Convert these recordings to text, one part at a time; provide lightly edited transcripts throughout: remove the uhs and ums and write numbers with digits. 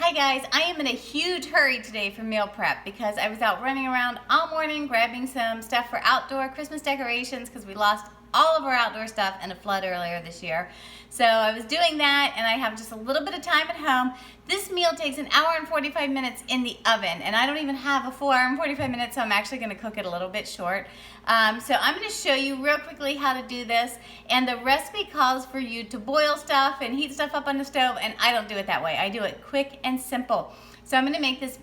Hi guys, I am in a huge hurry today for meal prep because I was out running around all morning grabbing some stuff for outdoor Christmas decorations because we lost all of our outdoor stuff in a flood earlier this year. So I was doing that and I have just a little bit of time at home. This meal takes an hour and 45 minutes in the oven and I don't even have a full hour and 45 minutes, so I'm actually going to cook it a little bit short. So I'm going to show you real quickly how to do this, and the recipe calls for you to boil stuff and heat stuff up on the stove, and I don't do it that way. I do it quick and simple. So I'm going to make this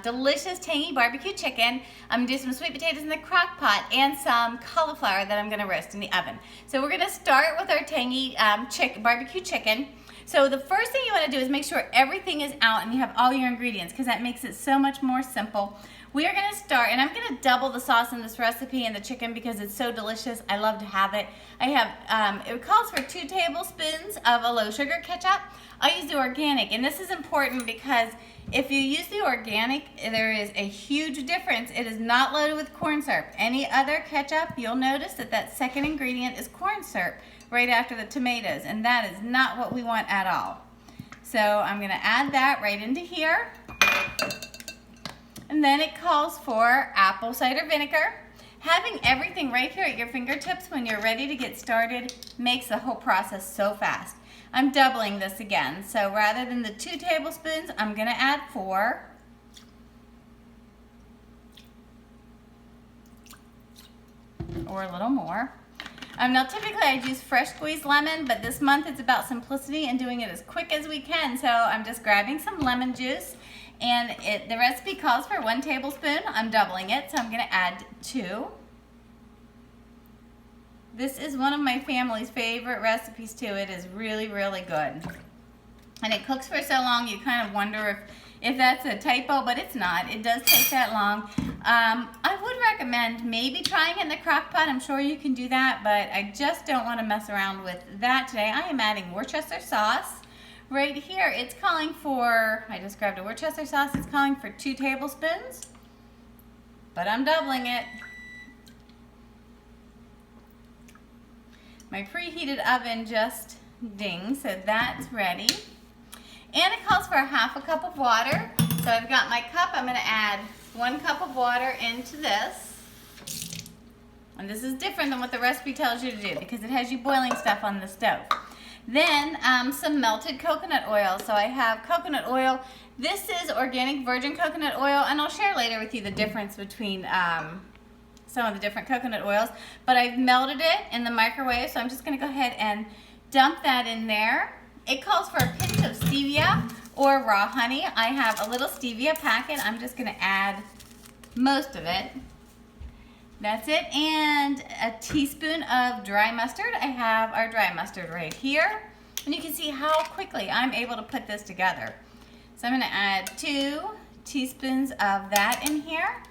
delicious tangy barbecue chicken. I'm going to do some sweet potatoes in the crock pot and some cauliflower that I'm going to roast in the oven. So we're going to start with our tangy barbecue chicken. So the first thing you want to do is make sure everything is out and you have all your ingredients, because that makes it so much more simple. We are going to start, and I'm going to double the sauce in this recipe in the chicken because it's so delicious. I love to have it. I have, it calls for 2 tablespoons of a low sugar ketchup. I use the organic, and this is important because if you use the organic, there is a huge difference. It is not loaded with corn syrup. Any other ketchup, you'll notice that that second ingredient is corn syrup right after the tomatoes, and that is not what we want at all. So I'm going to add that right into here. And then it calls for apple cider vinegar. Having everything right here at your fingertips when you're ready to get started makes the whole process so fast. I'm doubling this again. So rather than the 2 tablespoons, I'm going to add 4. Or a little more. Now typically I'd use fresh squeezed lemon, but this month it's about simplicity and doing it as quick as we can. So I'm just grabbing some lemon juice, and the recipe calls for 1 tablespoon. I'm doubling it, so I'm going to add 2. This is one of my family's favorite recipes too. It is really, really good. And it cooks for so long you kind of wonder if that's a typo, but it's not. It does take that long. I would recommend maybe trying it in the crock pot. I'm sure you can do that, but I just don't want to mess around with that today. I am adding Worcester sauce. Right here, it's calling for, I just grabbed a Worcester sauce, it's calling for 2 tablespoons, but I'm doubling it. My preheated oven just dinged, so that's ready. And it calls for 1/2 cup of water. So I've got my cup. I'm going to add 1 cup of water into this. And this is different than what the recipe tells you to do because it has you boiling stuff on the stove. Then some melted coconut oil. So I have coconut oil. This is organic virgin coconut oil, and I'll share later with you the difference between some of the different coconut oils. But I've melted it in the microwave, so I'm just going to go ahead and dump that in there. It calls for a pinch of stevia or raw honey. I have a little stevia packet. I'm just going to add most of it. That's it. And a teaspoon of dry mustard. I have our dry mustard right here. And you can see how quickly I'm able to put this together. So I'm going to add 2 teaspoons of that in here.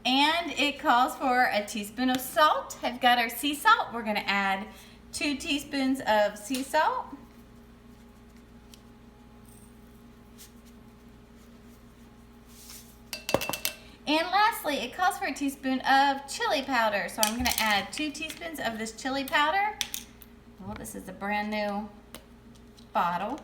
And it calls for a teaspoon of salt. I've got our sea salt. We're going to add 2 teaspoons of sea salt. And lastly, it calls for a teaspoon of chili powder. So I'm going to add 2 teaspoons of this chili powder. Well, this is a brand new bottle.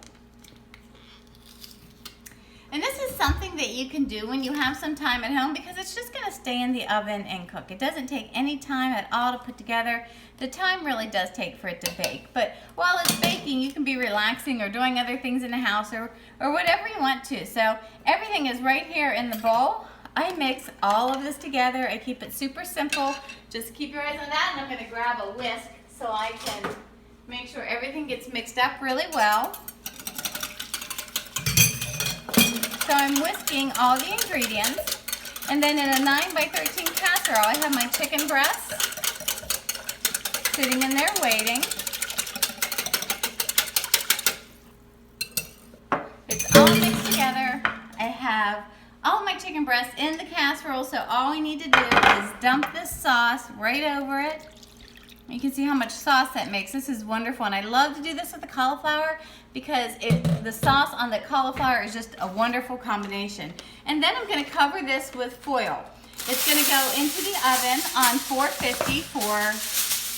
And this is something that you can do when you have some time at home because it's just going to stay in the oven and cook. It doesn't take any time at all to put together. The time really does take for it to bake. But while it's baking, you can be relaxing or doing other things in the house or whatever you want to. So everything is right here in the bowl. I mix all of this together. I keep it super simple. Just keep your eyes on that, and I'm going to grab a whisk so I can make sure everything gets mixed up really well. So I'm whisking all the ingredients, and then in a 9x13 casserole, I have my chicken breast sitting in there waiting. It's all mixed together. I have all my chicken breasts in the casserole, so all we need to do is dump this sauce right over it. You can see how much sauce that makes. This is wonderful, and I love to do this with the cauliflower because the sauce on the cauliflower is just a wonderful combination. And then I'm going to cover this with foil. It's going to go into the oven on 450 for,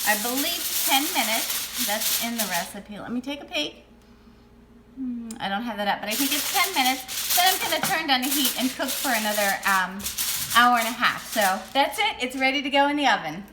I believe, 10 minutes. That's in the recipe. Let me take a peek. I don't have that up, but I think it's 10 minutes. Then I'm going to turn down the heat and cook for another hour and a half. So that's it. It's ready to go in the oven.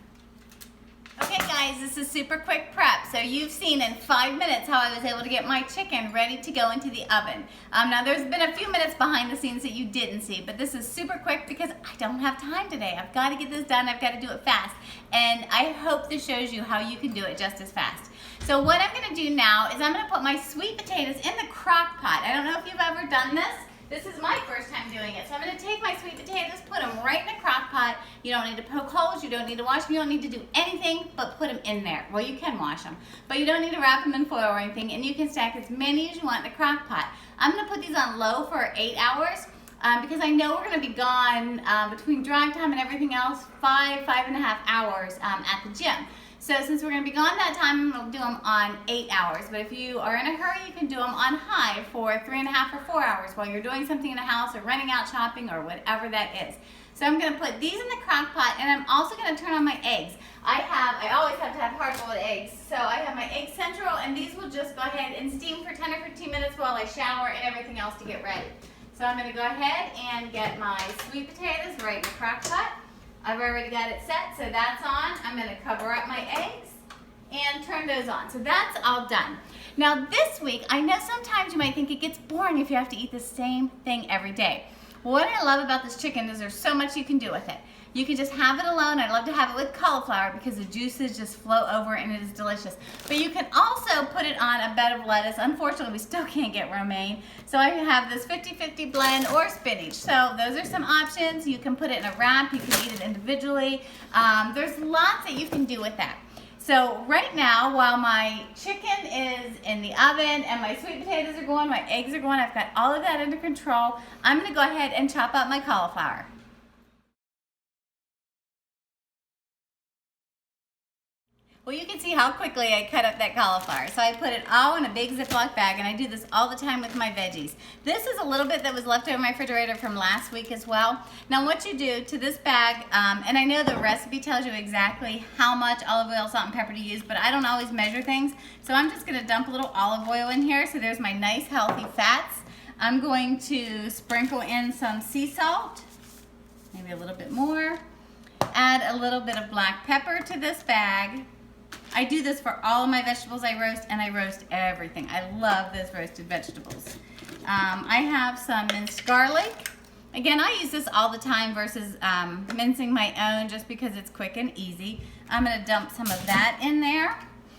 Okay guys, this is super quick prep. So you've seen in 5 minutes how I was able to get my chicken ready to go into the oven. Now there's been a few minutes behind the scenes that you didn't see, but this is super quick because I don't have time today. I've got to get this done. I've got to do it fast. And I hope this shows you how you can do it just as fast. So what I'm going to do now is I'm going to put my sweet potatoes in the crock pot. I don't know if you've ever done this. This is my first time doing it. So I'm going to take my sweet potatoes, put them right in the crock pot. You don't need to poke holes. You don't need to wash them. You don't need to do anything but put them in there. Well, you can wash them, but you don't need to wrap them in foil or anything. And you can stack as many as you want in the crock pot. I'm going to put these on low for 8 hours because I know we're going to be gone between drive time and everything else, 5.5 hours at the gym. So since we're going to be gone that time, I'm going to do them on 8 hours. But if you are in a hurry, you can do them on high for 3.5 or 4 hours while you're doing something in the house or running out shopping or whatever that is. So I'm going to put these in the crock pot, and I'm also going to turn on my eggs. I always have to have hard-boiled eggs. So I have my egg central, and these will just go ahead and steam for 10 or 15 minutes while I shower and everything else to get ready. So I'm going to go ahead and get my sweet potatoes right in the crock pot. I've already got it set, so that's on. I'm going to cover up my eggs and turn those on. So that's all done. Now this week, I know sometimes you might think it gets boring if you have to eat the same thing every day. What I love about this chicken is there's so much you can do with it. You can just have it alone. I love to have it with cauliflower because the juices just flow over and it is delicious. But you can also put it on a bed of lettuce. Unfortunately, we still can't get romaine. So I have this 50-50 blend or spinach. So those are some options. You can put it in a wrap. You can eat it individually. There's lots that you can do with that. So right now, while my chicken is in the oven and my sweet potatoes are going, my eggs are going, I've got all of that under control, I'm going to go ahead and chop up my cauliflower. Well, you can see how quickly I cut up that cauliflower. So I put it all in a big Ziploc bag, and I do this all the time with my veggies. This is a little bit that was left over in my refrigerator from last week as well. Now what you do to this bag, and I know the recipe tells you exactly how much olive oil, salt, and pepper to use, but I don't always measure things. So I'm just gonna dump a little olive oil in here. So there's my nice healthy fats. I'm going to sprinkle in some sea salt, maybe a little bit more. Add a little bit of black pepper to this bag. I do this for all of my vegetables I roast, and I roast everything. I love those roasted vegetables. I have some minced garlic. Again, I use this all the time versus mincing my own just because it's quick and easy. I'm going to dump some of that in there.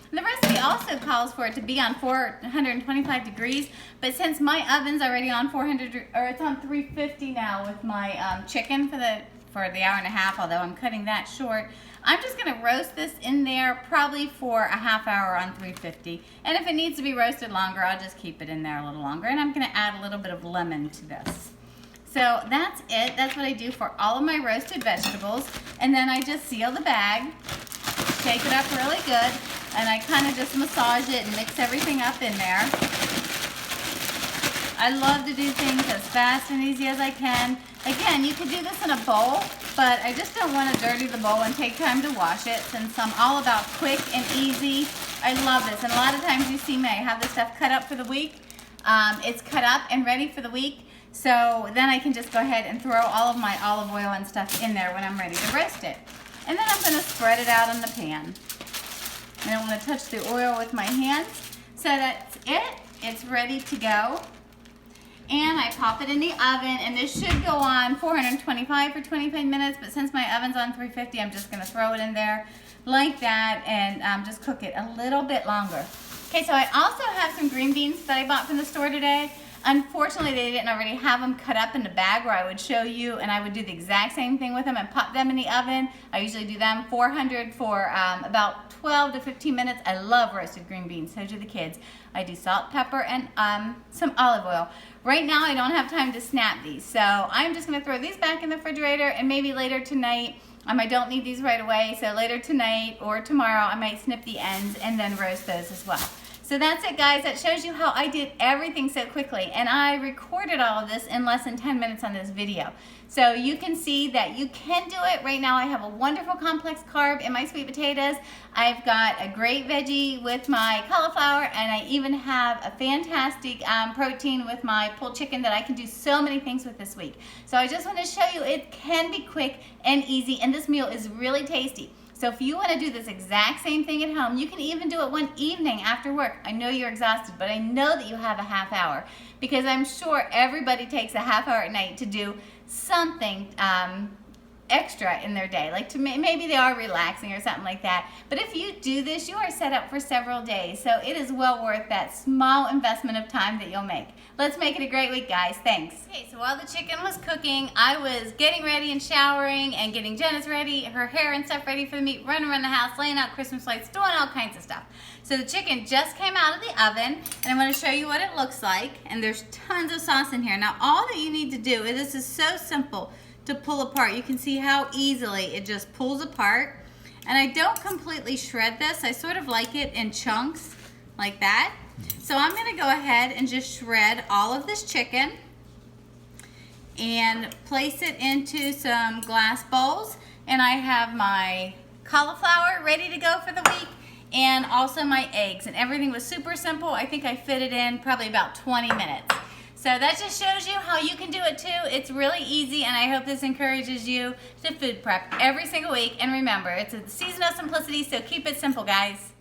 And the recipe also calls for it to be on 425 degrees, but since my oven's already on 400, or it's on 350 now with my chicken for the hour and a half, although I'm cutting that short, I'm just going to roast this in there probably for a half hour on 350. And if it needs to be roasted longer, I'll just keep it in there a little longer. And I'm going to add a little bit of lemon to this. So that's it. That's what I do for all of my roasted vegetables. And then I just seal the bag, shake it up really good, and I kind of just massage it and mix everything up in there. I love to do things as fast and easy as I can. Again, you could do this in a bowl, but I just don't want to dirty the bowl and take time to wash it since I'm all about quick and easy. I love this, and a lot of times you see me, I have this stuff cut up for the week. It's cut up and ready for the week, so then I can just go ahead and throw all of my olive oil and stuff in there when I'm ready to roast it. And then I'm going to spread it out on the pan. I don't want to touch the oil with my hands. So that's it. It's ready to go. And I pop it in the oven, and this should go on 425 for 25 minutes, but since my oven's on 350, I'm just gonna throw it in there like that and just cook it a little bit longer. Okay, so I also have some green beans that I bought from the store today. Unfortunately, they didn't already have them cut up in the bag where I would show you, and I would do the exact same thing with them and pop them in the oven. I usually do them 400 for about 12 to 15 minutes. I love roasted green beans, so do the kids. I do salt, pepper, and some olive oil. Right now, I don't have time to snap these, so I'm just gonna throw these back in the refrigerator, and maybe later tonight, I don't need these right away, so later tonight or tomorrow, I might snip the ends and then roast those as well. So that's it, guys. That shows you how I did everything so quickly, and I recorded all of this in less than 10 minutes on this video. So you can see that you can do it. Right now I have a wonderful complex carb in my sweet potatoes. I've got a great veggie with my cauliflower, and I even have a fantastic protein with my pulled chicken that I can do so many things with this week. So I just want to show you it can be quick and easy, and this meal is really tasty. So if you want to do this exact same thing at home, you can even do it one evening after work. I know you're exhausted, but I know that you have a half hour, because I'm sure everybody takes a half hour at night to do something extra in their day, like maybe they are relaxing or something like that. But if you do this, you are set up for several days, so it is well worth that small investment of time that you'll make. Let's make it a great week, guys. Thanks. Okay, so while the chicken was cooking, I was getting ready and showering and getting Jenna's ready, her hair and stuff ready for the meat, running around the house, laying out Christmas lights, doing all kinds of stuff. So the chicken just came out of the oven, and I'm going to show you what it looks like. And there's tons of sauce in here. Now all that you need to do is, this is so simple to pull apart. You can see how easily it just pulls apart. And I don't completely shred this. I sort of like it in chunks like that. So I'm going to go ahead and just shred all of this chicken and place it into some glass bowls. And I have my cauliflower ready to go for the week, and also my eggs. And everything was super simple. I think I fit it in probably about 20 minutes. So that just shows you how you can do it too. It's really easy, and I hope this encourages you to food prep every single week. And remember, it's a season of simplicity, so keep it simple, guys.